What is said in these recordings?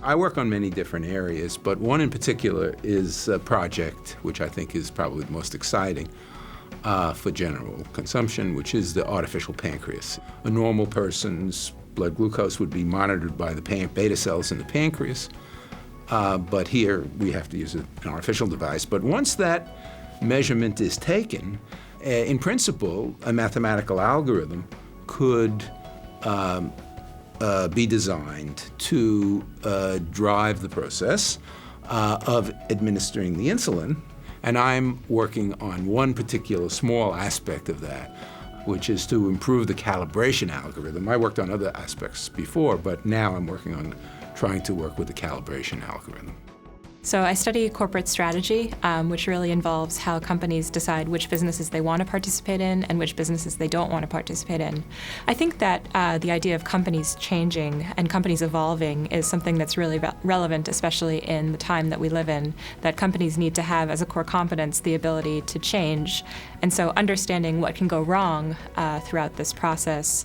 I work on many different areas, but one in particular is a project which I think is probably the most exciting for general consumption, which is the artificial pancreas. A normal person's blood glucose would be monitored by the beta cells in the pancreas, but here we have to use an artificial device. But once that measurement is taken, in principle, a mathematical algorithm could be designed to drive the process of administering the insulin. And I'm working on one particular small aspect of that, which is to improve the calibration algorithm. I worked on other aspects before, but now I'm working on trying to work with the calibration algorithm. So I study corporate strategy, which really involves how companies decide which businesses they want to participate in and which businesses they don't want to participate in. I think that the idea of companies changing and companies evolving is something that's really relevant, especially in the time that we live in, that companies need to have as a core competence the ability to change. And so understanding what can go wrong throughout this process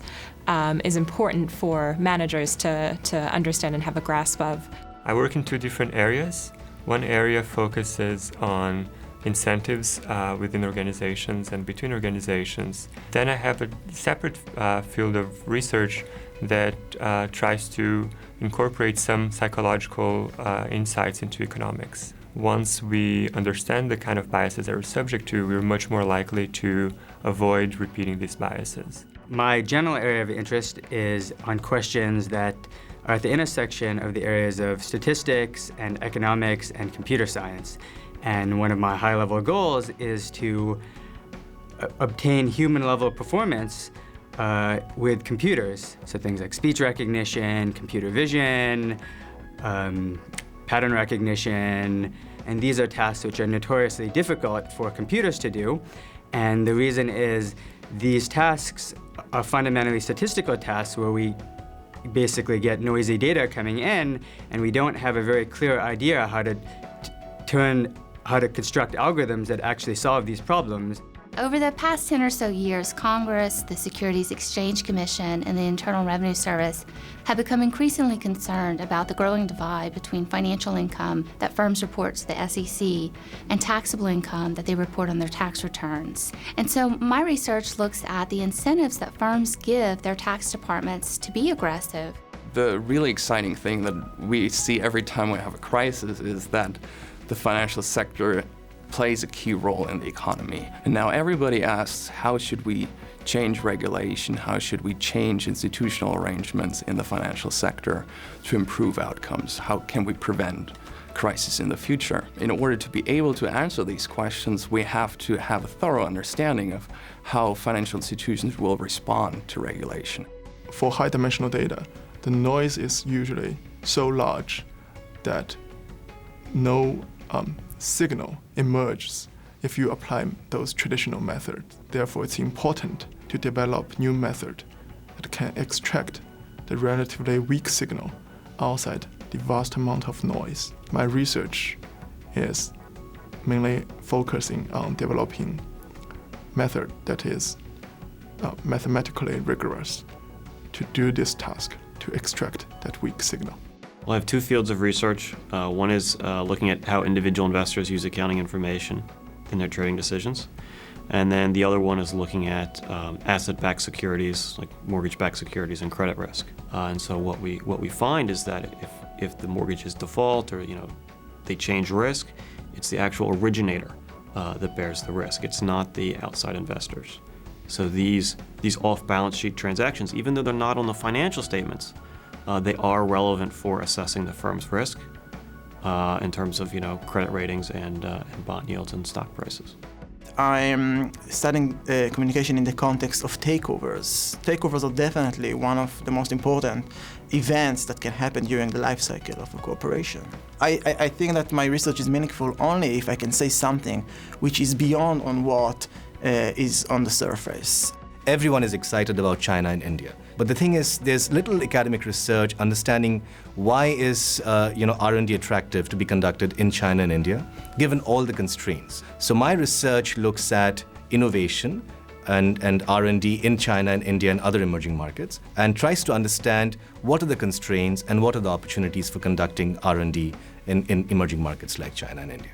is important for managers to understand and have a grasp of. I work in two different areas. One area focuses on incentives within organizations and between organizations. Then I have a separate field of research that tries to incorporate some psychological insights into economics. Once we understand the kind of biases that we're subject to, we're much more likely to avoid repeating these biases. My general area of interest is on questions that are at the intersection of the areas of statistics and economics and computer science. And one of my high-level goals is to obtain human-level performance with computers. So things like speech recognition, computer vision, pattern recognition, and these are tasks which are notoriously difficult for computers to do. And the reason is these tasks are fundamentally statistical tasks where we basically get noisy data coming in, and we don't have a very clear idea how to construct algorithms that actually solve these problems. Over the past 10 or so years, Congress, the Securities Exchange Commission, and the Internal Revenue Service have become increasingly concerned about the growing divide between financial income that firms report to the SEC and taxable income that they report on their tax returns. And so my research looks at the incentives that firms give their tax departments to be aggressive. The really exciting thing that we see every time we have a crisis is that the financial sector plays a key role in the economy. And now everybody asks, how should we change regulation? How should we change institutional arrangements in the financial sector to improve outcomes? How can we prevent crisis in the future? In order to be able to answer these questions, we have to have a thorough understanding of how financial institutions will respond to regulation. For high-dimensional data, the noise is usually so large that no signal emerges if you apply those traditional methods. Therefore, it's important to develop new methods that can extract the relatively weak signal outside the vast amount of noise. My research is mainly focusing on developing method that is mathematically rigorous to do this task, to extract that weak signal. Well, I have two fields of research. One is looking at how individual investors use accounting information in their trading decisions. And then the other one is looking at asset-backed securities, like mortgage-backed securities and credit risk. And so what we find is that if the mortgages default or they change risk, it's the actual originator that bears the risk. It's not the outside investors. So these off-balance sheet transactions, even though they're not on the financial statements, they are relevant for assessing the firm's risk in terms of credit ratings and bond yields and stock prices. I'm studying communication in the context of takeovers. Takeovers are definitely one of the most important events that can happen during the life cycle of a corporation. I think that my research is meaningful only if I can say something which is beyond on what is on the surface. Everyone is excited about China and India. But the thing is, there's little academic research understanding why is R&D attractive to be conducted in China and India, given all the constraints. So my research looks at innovation and R&D in China and India and other emerging markets, and tries to understand what are the constraints and what are the opportunities for conducting R&D in emerging markets like China and India.